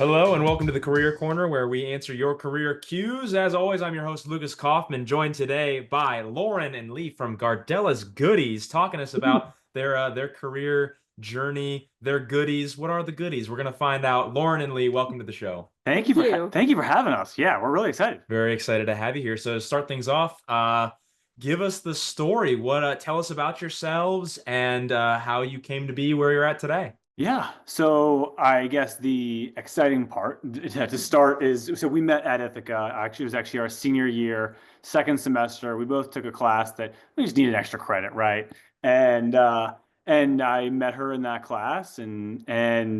Hello and welcome to the Career Corner, where we answer your career cues. As always, I'm your host, Lukas Kauffman, joined today by Lauren and Lee from Gardella's Goodies, talking to us about their career journey, their goodies. What are the goodies? We're gonna find out. Lauren and Lee, welcome to the show. Thank you for having us. Yeah, we're really excited. Very excited to have you here. So to start things off, give us the story. Tell us about yourselves and how you came to be where you're at today. Yeah, so I guess the exciting part to start is so we met at Ithaca. Actually, it was actually our senior year, second semester. We both took a class that we just needed extra credit, right? And uh, and I met her in that class, and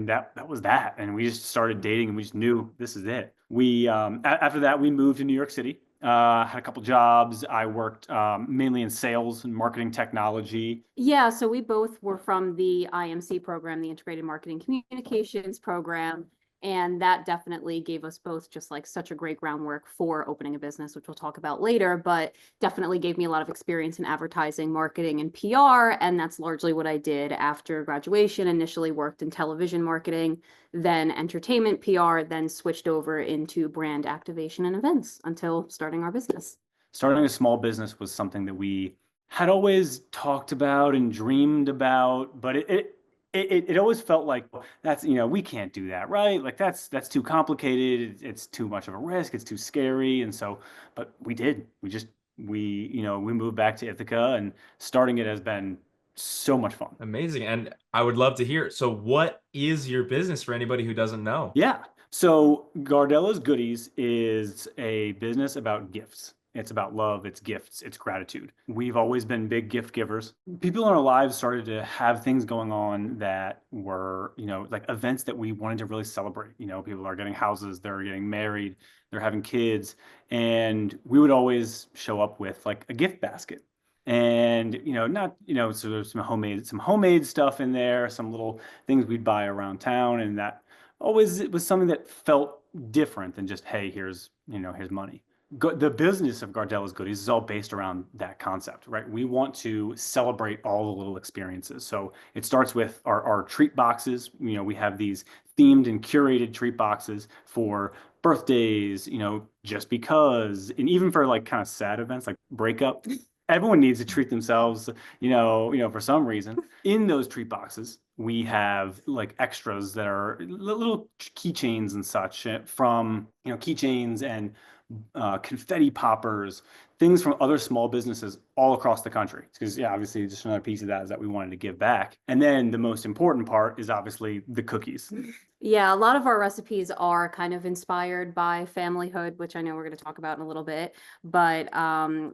that was that. And we just started dating, and we just knew this is it. After that we moved to New York City. Had a couple jobs. I worked mainly in sales and marketing technology. Yeah, so we both were from the IMC program, the Integrated Marketing Communications program, and that definitely gave us both just like such a great groundwork for opening a business, which we'll talk about later, but definitely gave me a lot of experience in advertising, marketing, and PR, and that's largely what I did after graduation. Initially worked in television marketing, then entertainment PR, then switched over into brand activation and events until starting our business. Starting a small business was something that we had always talked about and dreamed about, but it always felt like that's, we can't do that, right? Like that's too complicated. It's too much of a risk. It's too scary. And so, but we did. We moved back to Ithaca, and starting it has been so much fun. Amazing. And I would love to hear. So, what is your business for anybody who doesn't know? Yeah. So Gardella's Goodies is a business about gifts. It's about love, it's gifts, it's gratitude. We've always been big gift givers. People in our lives started to have things going on that were, like events that we wanted to really celebrate. People are getting houses, they're getting married, they're having kids, and we would always show up with like a gift basket. And not so there's some homemade stuff in there, some little things we'd buy around town, and that always it was something that felt different than just, hey, here's money. The business of Gardella's Goodies is all based around that concept, right? We want to celebrate all the little experiences. So it starts with our treat boxes. We have these themed and curated treat boxes for birthdays, just because, and even for like kind of sad events like breakup. Everyone needs to treat themselves, for some reason. In those treat boxes, we have like extras that are little keychains and such from, keychains and confetti poppers, things from other small businesses all across the country. Because, yeah, obviously, just another piece of that is that we wanted to give back. And then the most important part is obviously the cookies. Yeah, a lot of our recipes are kind of inspired by familyhood, which I know we're going to talk about in a little bit. But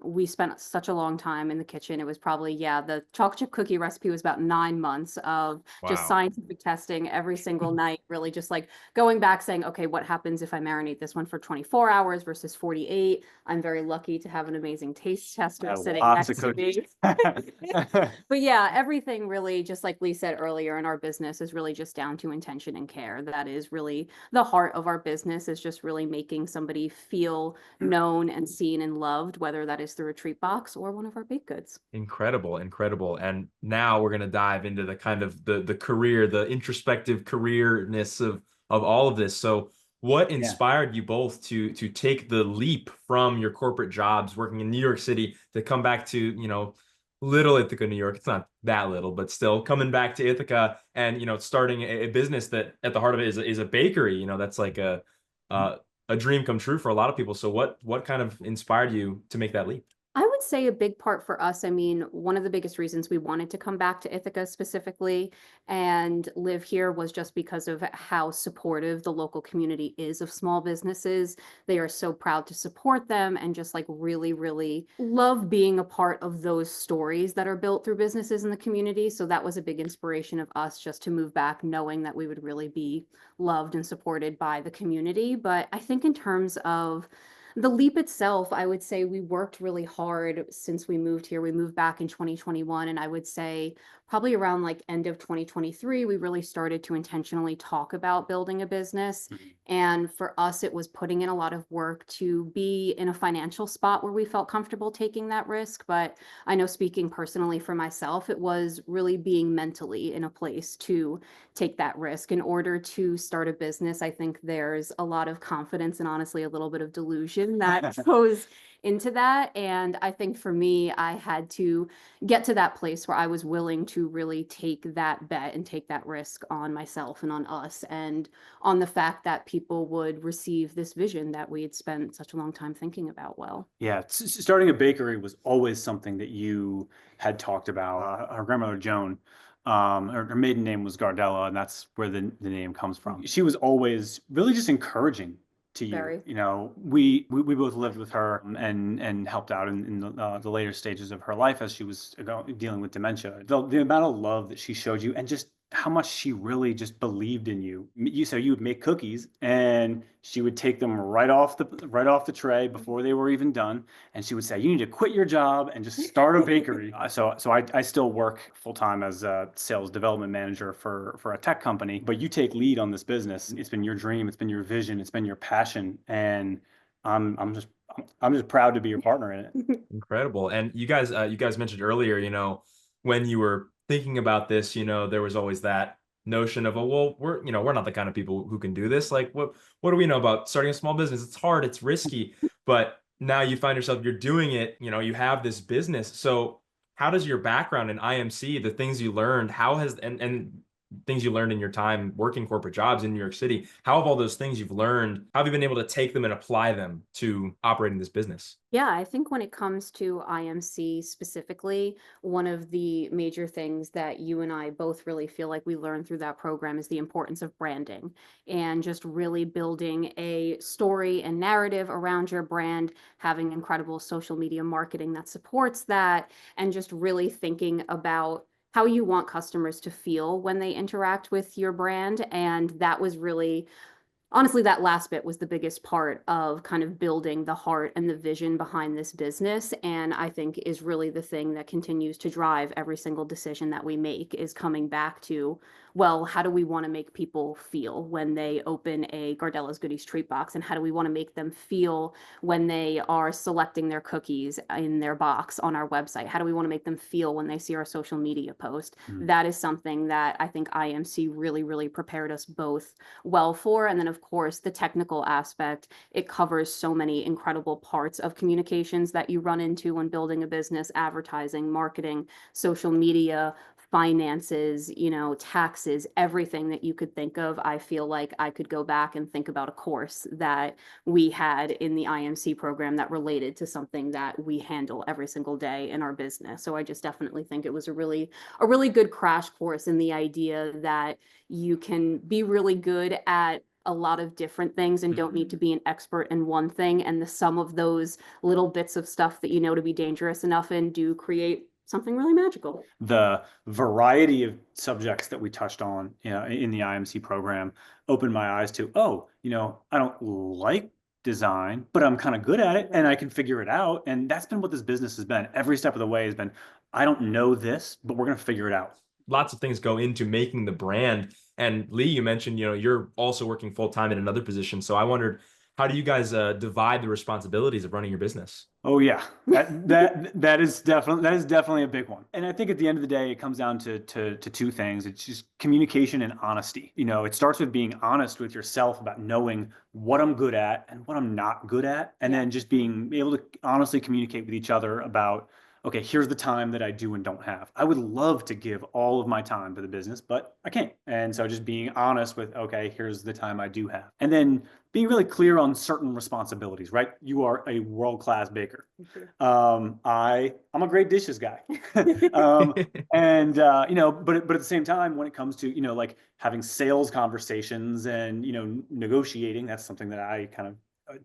we spent such a long time in the kitchen. It was probably, yeah, the chocolate chip cookie recipe was about 9 months of just Wow. scientific testing every single night, really just like going back saying, okay, what happens if I marinate this one for 24 hours versus 48? I'm very lucky to have an amazing taste tester sitting Lots next of to me. cookies. But yeah, everything really, just like Lee said earlier, in our business is really just down to intention and care. That is really the heart of our business, is just really making somebody feel known and seen and loved, whether that is through a treat box or one of our baked goods. Incredible, incredible. And now we're going to dive into the kind of the career, the introspective careerness of all of this. So, what Yeah. inspired you both to take the leap from your corporate jobs working in New York City to come back to, little Ithaca, New York? It's not that little, but still coming back to Ithaca and, starting a business that at the heart of it is a bakery. That's like a dream come true for a lot of people. So what kind of inspired you to make that leap? I would say a big part for us, I mean, one of the biggest reasons we wanted to come back to Ithaca specifically and live here was just because of how supportive the local community is of small businesses. They are so proud to support them and just like really, really love being a part of those stories that are built through businesses in the community. So that was a big inspiration of us just to move back, knowing that we would really be loved and supported by the community. But I think in terms of the leap itself, I would say we worked really hard since we moved here. We moved back in 2021, and I would say probably around like end of 2023, we really started to intentionally talk about building a business. Mhm. And for us, it was putting in a lot of work to be in a financial spot where we felt comfortable taking that risk. But I know, speaking personally for myself, it was really being mentally in a place to take that risk. In order to start a business, I think there's a lot of confidence and honestly a little bit of delusion that goes into that. And I think for me, I had to get to that place where I was willing to really take that bet and take that risk on myself and on us, and on the fact that people would receive this vision that we had spent such a long time thinking about. Well, Yeah, starting a bakery was always something that you had talked about. Our grandmother Joan, her maiden name was Gardella, and that's where the name comes from. She was always really just encouraging to you. very. You know, we both lived with her and helped out in the later stages of her life as she was dealing with dementia. The amount of love that she showed you, and just how much she really just believed in you. So you would make cookies, and she would take them right off the tray before they were even done, and she would say, "You need to quit your job and just start a bakery." So I still work full time as a sales development manager for a tech company, but you take lead on this business. It's been your dream, it's been your vision, it's been your passion, and I'm just proud to be your partner in it. Incredible. And you guys mentioned earlier, when you were thinking about this, there was always that notion of, oh, well, we're not the kind of people who can do this. Like, what do we know about starting a small business? It's hard, it's risky, but now you find yourself, you're doing it, you have this business. So how does your background in IMC, the things you learned, and things you learned in your time working corporate jobs in New York City, how have all those things you've learned, how have you been able to take them and apply them to operating this business? Yeah, I think when it comes to IMC specifically, one of the major things that you and I both really feel like we learned through that program is the importance of branding, and just really building a story and narrative around your brand, having incredible social media marketing that supports that, and just really thinking about how you want customers to feel when they interact with your brand. And that was really, honestly, that last bit was the biggest part of kind of building the heart and the vision behind this business. And I think is really the thing that continues to drive every single decision that we make, is coming back to, well, how do we want to make people feel when they open a Gardella's Goodies treat box? And how do we want to make them feel when they are selecting their cookies in their box on our website? How do we want to make them feel when they see our social media post? That is something that I think IMC really, really prepared us both well for. And then, of course, the technical aspect, it covers so many incredible parts of communications that you run into when building a business: advertising, marketing, social media, finances, taxes, everything that you could think of. I feel like I could go back and think about a course that we had in the IMC program that related to something that we handle every single day in our business. So I just definitely think it was a really good crash course in the idea that you can be really good at a lot of different things and don't need to be an expert in one thing. And the sum of those little bits of stuff that you know to be dangerous enough in do create something really magical. The variety of subjects that we touched on, in the IMC program opened my eyes to, I don't like design, but I'm kind of good at it and I can figure it out. And that's been what this business has been. Every step of the way has been, I don't know this, but we're going to figure it out. Lots of things go into making the brand. And Lee, you mentioned, you're also working full time in another position. So I wondered, how do you guys divide the responsibilities of running your business? Oh yeah, that is definitely a big one. And I think at the end of the day, it comes down to two things. It's just communication and honesty. It starts with being honest with yourself about knowing what I'm good at and what I'm not good at, and then just being able to honestly communicate with each other about, okay, here's the time that I do and don't have. I would love to give all of my time to the business, but I can't. And so just being honest with, okay, here's the time I do have. And then being really clear on certain responsibilities, right? You are a world-class baker. I'm a great dishes guy. And but at the same time, when it comes to, like having sales conversations and, negotiating, that's something that I kind of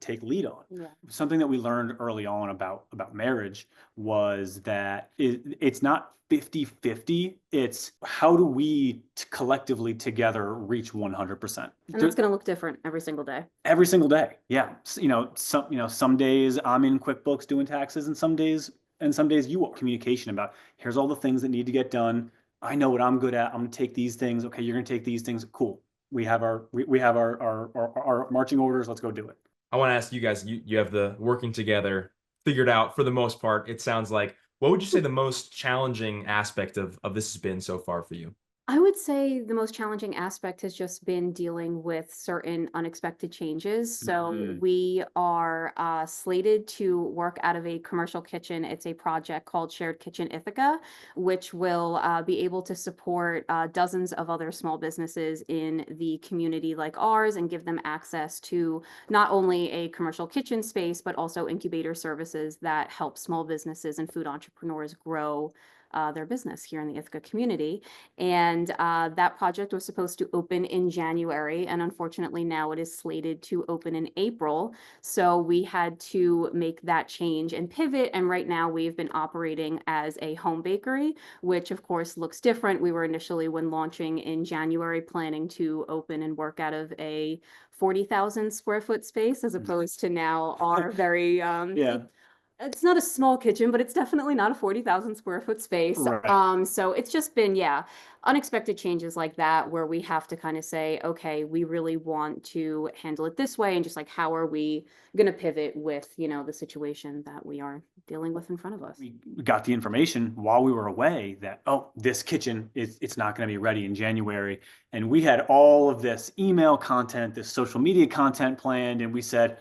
take lead on. Yeah. Something that we learned early on about marriage was that it's not 50-50. It's how do we collectively together reach 100%. And that's going to look different every single day. Every single day. Yeah. Some days I'm in QuickBooks doing taxes, and some days you are. Communication about, here's all the things that need to get done. I know what I'm good at. I'm going to take these things. Okay, you're going to take these things. Cool. We have our marching orders. Let's go do it. I want to ask you guys, you have the working together figured out for the most part, it sounds like. What would you say the most challenging aspect of this has been so far for you? I would say the most challenging aspect has just been dealing with certain unexpected changes. So Mhm. we are slated to work out of a commercial kitchen. It's a project called Shared Kitchen Ithaca, which will be able to support dozens of other small businesses in the community like ours and give them access to not only a commercial kitchen space, but also incubator services that help small businesses and food entrepreneurs grow their business here in the Ithaca community. And that project was supposed to open in January, and unfortunately now it is slated to open in April. So we had to make that change and pivot. And right now we've been operating as a home bakery, which of course looks different. We were initially, when launching in January, planning to open and work out of a 40,000 square foot space, as opposed to now our very Yeah. it's not a small kitchen, but it's definitely not a 40,000 square foot space. Right. So it's just been, yeah, unexpected changes like that where we have to kind of say, okay, we really want to handle it this way, and just like, how are we going to pivot with, the situation that we are dealing with in front of us? We got the information while we were away that, oh, this kitchen it's not going to be ready in January. And we had all of this email content, this social media content planned, and we said,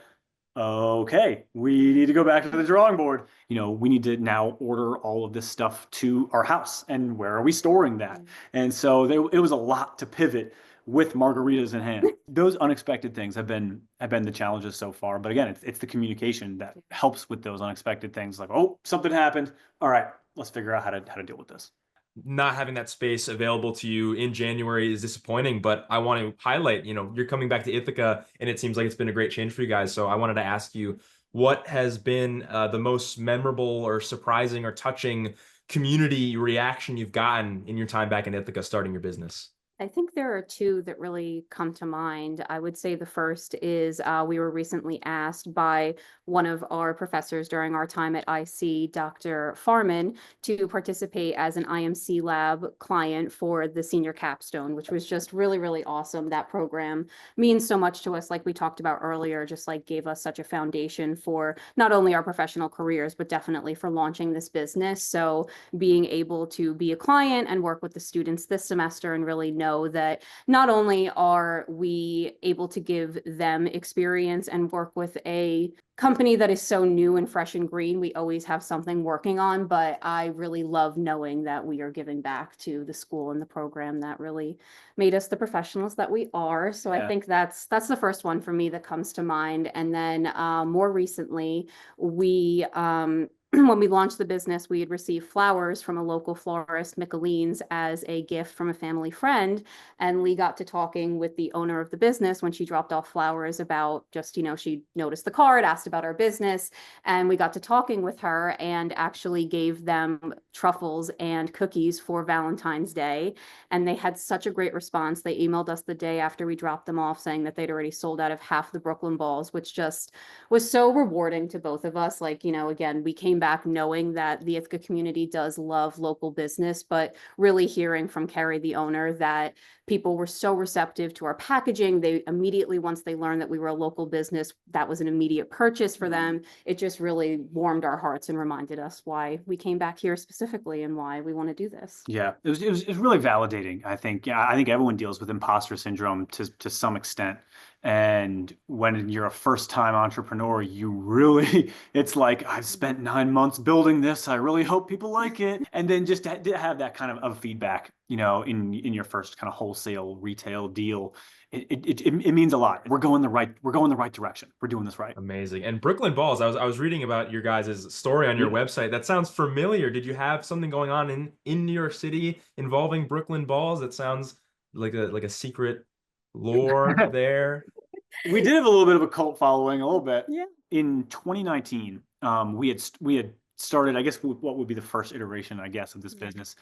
okay, we need to go back to the drawing board. We need to now order all of this stuff to our house, and where are we storing that? And so it was a lot to pivot with margaritas in hand. Those unexpected things have been the challenges so far. But again, it's the communication that helps with those unexpected things. Like, oh, something happened. All right, let's figure out how to deal with this. Not having that space available to you in January is disappointing, but I want to highlight, you're coming back to Ithaca and it seems like it's been a great change for you guys. So I wanted to ask you, what has been the most memorable or surprising or touching community reaction you've gotten in your time back in Ithaca starting your business? I think there are two that really come to mind. I would say the first is we were recently asked by one of our professors during our time at IC, Dr. Farman, to participate as an IMC lab client for the senior capstone, which was just really, really awesome. That program means so much to us, like we talked about earlier, just like gave us such a foundation for not only our professional careers, but definitely for launching this business. So being able to be a client and work with the students this semester and really know that not only are we able to give them experience and work with a company that is so new and fresh and green, we always have something working on, but I really love knowing that we are giving back to the school and the program that really made us the professionals that we are. So I think that's the first one for me that comes to mind. And then more recently, we when we launched the business, we had received flowers from a local florist, Micheline's, as a gift from a family friend. And Lee got to talking with the owner of the business when she dropped off flowers about just, she noticed the card, asked about our business. And we got to talking with her and actually gave them truffles and cookies for Valentine's Day. And they had such a great response. They emailed us the day after we dropped them off saying that they'd already sold out of half the Brooklyn balls, which just was so rewarding to both of us. Like, again, we came back knowing that the Ithaca community does love local business, but really hearing from Carrie, the owner, that people were so receptive to our packaging. They immediately, once they learned that we were a local business, that was an immediate purchase for them. It just really warmed our hearts and reminded us why we came back here specifically and why we want to do this. Yeah, it was really validating. I think everyone deals with imposter syndrome to some extent. And when you're a first-time entrepreneur, it's like, I've spent 9 months building this. I really hope people like it. And then just to have that kind of feedback, in your first kind of wholesale retail deal, it means a lot. We're going the right direction. We're doing this right. Amazing. And Brooklyn Balls, I was reading about your guys' story on your website. That sounds familiar. Did you have something going on in New York City involving Brooklyn Balls? That sounds like a secret lore there. We did have a little bit of a cult following, a little bit. Yeah. In 2019, we had started, I guess, what would be the first iteration, I guess, of this business.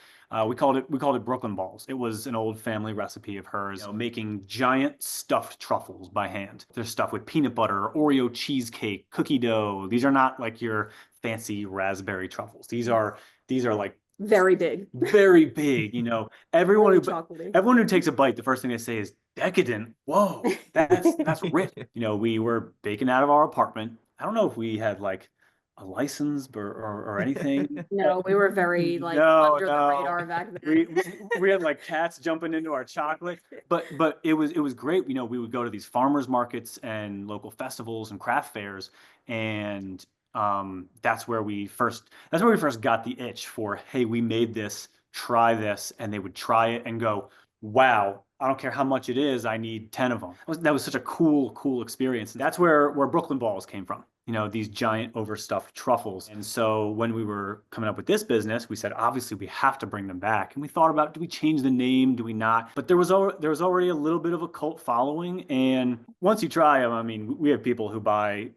We called it Brooklyn Balls. It was an old family recipe of hers, making giant stuffed truffles by hand. They're stuffed with peanut butter, Oreo cheesecake, cookie dough. These are not like your fancy raspberry truffles. These are like very big. Very big. Everyone Really who chocolatey. everyone who takes a bite, the first thing they say is, decadent. Whoa, that's rich. You know, we were baking out of our apartment. I don't know if we had like a license or anything. No, we were very like No, under the no. radar back then. We had like cats jumping into our chocolate, but it was great. You know, we would go to these farmers markets and local festivals and craft fairs, and that's where we first got the itch for, hey, we made this, try this, and they would try it and go, wow, I don't care how much it is, I need 10 of them. That was such a cool experience. That's where Brooklyn balls came from. You know, these giant overstuffed truffles. And so when we were coming up with this business, we said, obviously we have to bring them back. And we thought about, do we change the name? Do we not? But there was already a little bit of a cult following. And once you try them, I mean, we have people who buy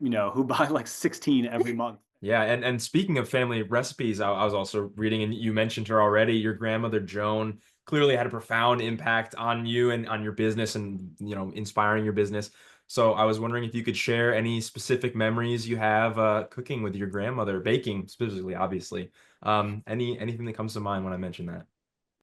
like 16 every month. Yeah, and speaking of family recipes, I was also reading, and you mentioned her already. Your grandmother Joan clearly had a profound impact on you and on your business, and inspiring your business. So I was wondering if you could share any specific memories you have cooking with your grandmother, baking specifically, obviously. Anything that comes to mind when I mention that?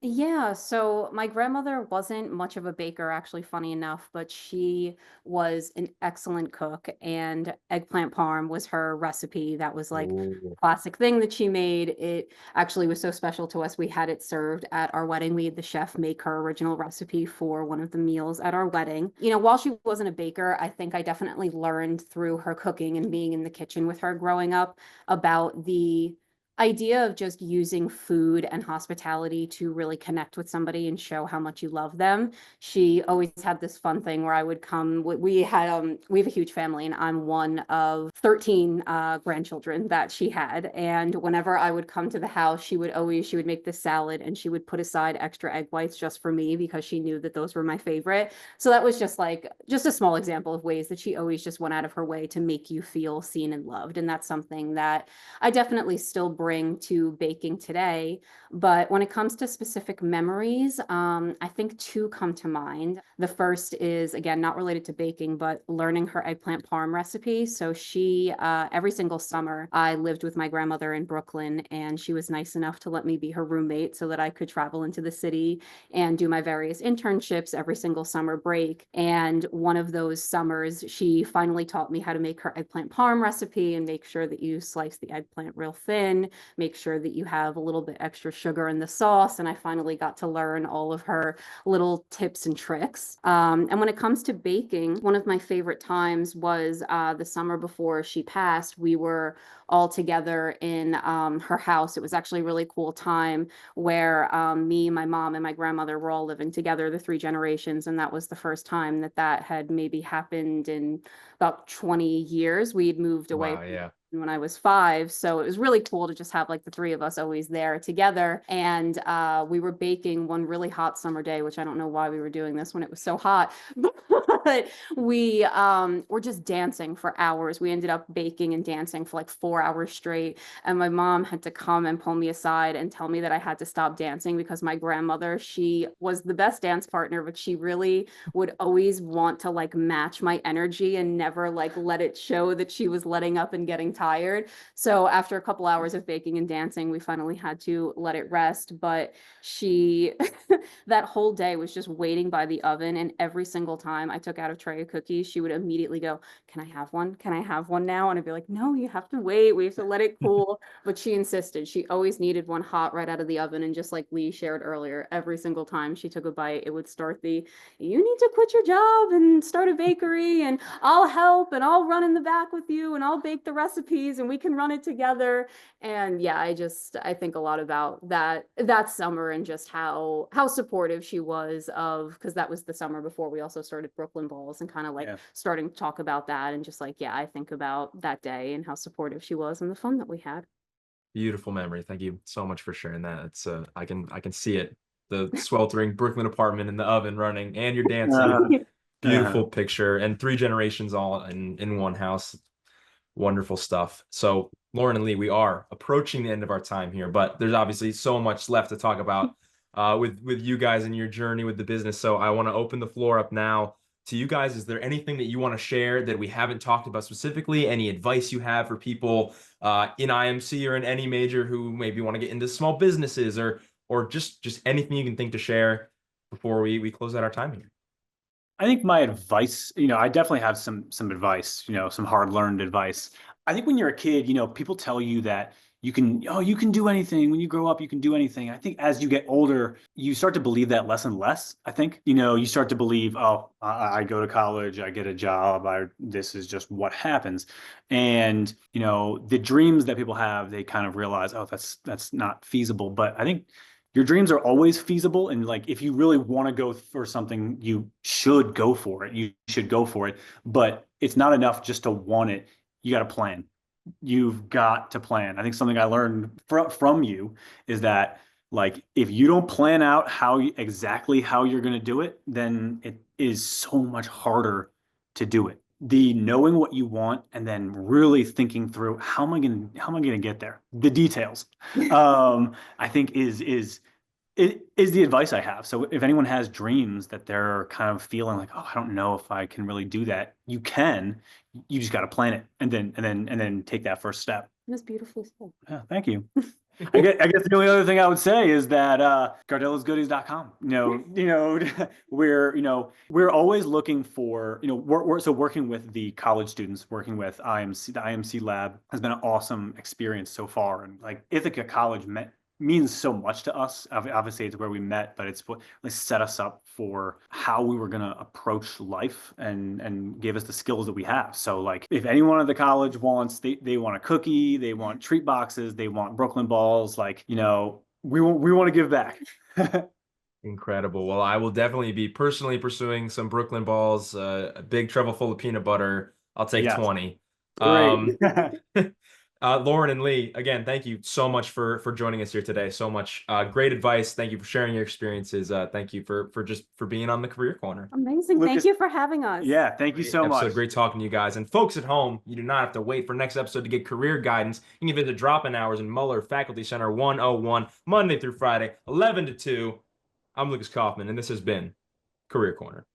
Yeah, so my grandmother wasn't much of a baker, actually, funny enough, but she was an excellent cook, and eggplant parm was her recipe. That was like Ooh. classic thing that she made. It actually was so special to us. We had it served at our wedding. We had the chef make her original recipe for one of the meals at our wedding. You know, while she wasn't a baker, I think I definitely learned through her cooking and being in the kitchen with her growing up about the idea of just using food and hospitality to really connect with somebody and show how much you love them. She always had this fun thing where I would come. We have a huge family, and I'm one of 13 grandchildren that she had. And whenever I would come to the house, she would make this salad, and she would put aside extra egg whites just for me because she knew that those were my favorite. So that was just a small example of ways that she always just went out of her way to make you feel seen and loved. And that's something that I definitely still bring to baking today. But when it comes to specific memories, I think two come to mind. The first is, again, not related to baking, but learning her eggplant parm recipe. So every single summer, I lived with my grandmother in Brooklyn, and she was nice enough to let me be her roommate so that I could travel into the city and do my various internships every single summer break. And one of those summers, she finally taught me how to make her eggplant parm recipe and make sure that you slice the eggplant real thin, make sure that you have a little bit extra sugar in the sauce. And I finally got to learn all of her little tips and tricks. And when it comes to baking, one of my favorite times was the summer before she passed. We were all together in her house. It was actually a really cool time where me, my mom, and my grandmother were all living together, the three generations. And that was the first time that had maybe happened in about 20 years. We'd moved away Wow, yeah. when I was 5. So it was really cool to just have like the three of us always there together. And we were baking one really hot summer day, which I don't know why we were doing this when it was so hot, but we were just dancing for hours. We ended up baking and dancing for like 4 hours straight. And my mom had to come and pull me aside and tell me that I had to stop dancing because my grandmother, she was the best dance partner, but she really would always want to like match my energy and never like let it show that she was letting up and getting tired. So after a couple hours of baking and dancing, we finally had to let it rest. But she, that whole day was just waiting by the oven. And every single time I took out a tray of cookies, she would immediately go, "Can I have one? Can I have one now?" And I'd be like, "No, you have to wait. We have to let it cool." But she insisted. She always needed one hot right out of the oven. And just like Lee shared earlier, every single time she took a bite, it would start "You need to quit your job and start a bakery, and I'll help, and I'll run in the back with you, and I'll bake the recipes, and we can run it together." And yeah, I think a lot about that summer and just how supportive she was of, because that was the summer before we also started Brooklyn Balls, and kind of like starting to talk about that, and just like, yeah, I think about that day and how supportive she was and the fun that we had. Beautiful memory. Thank you so much for sharing that. It's I can see it. The sweltering Brooklyn apartment in the oven running, and you're dancing. Beautiful picture, and three generations all in one house. Wonderful stuff. So Lauren and Lee, we are approaching the end of our time here, but there's obviously so much left to talk about with you guys and your journey with the business. So I want to open the floor up now to you guys. Is there anything that you want to share that we haven't talked about specifically? Any advice you have for people in IMC or in any major who maybe want to get into small businesses, or just anything you can think to share before we close out our time here? I think my advice, I definitely have some advice, some hard-learned advice. I think when you're a kid, people tell you that you can do anything. When you grow up, you can do anything. I think as you get older, you start to believe that less and less. I think, you start to believe, oh, I go to college, I get a job, this is just what happens. And, the dreams that people have, they kind of realize, oh, that's not feasible. But I think your dreams are always feasible, and like if you really want to go for something, you should go for it. You should go for it, but it's not enough just to want it. You got to plan. You've got to plan. I think something I learned from you is that, like, if you don't plan out exactly how you're going to do it, then it is so much harder to do it. The knowing what you want and then really thinking through how am I going to get there? The details, I think it is the advice I have. So if anyone has dreams that they're kind of feeling like, oh, I don't know if I can really do that, you just got to plan it and then take that first step. That's beautifully said. Yeah, thank you. I guess the only other thing I would say is that gardellasgoodies.com. We're always looking for, we're working with the college students, working with IMC. The IMC lab has been an awesome experience so far, and like Ithaca College means so much to us. Obviously, it's where we met, but it's what set us up for how we were going to approach life and gave us the skills that we have. So, like, if anyone at the college wants, they want a cookie, they want treat boxes, they want Brooklyn balls, like, we want to give back. Incredible. Well, I will definitely be personally pursuing some Brooklyn balls, a big treble full of peanut butter. I'll take 20. Great. Lauren and Lee, again, thank you so much for joining us here today. So much great advice. Thank you for sharing your experiences. Thank you for being on the Career Corner. Amazing. Lucas, thank you for having us. Yeah, thank you so much. Great talking to you guys. And folks at home, you do not have to wait for next episode to get career guidance. You can visit drop-in hours in Muller Faculty Center 101, Monday through Friday, 11 to 2. I'm Lukas Kauffman, and this has been Career Corner.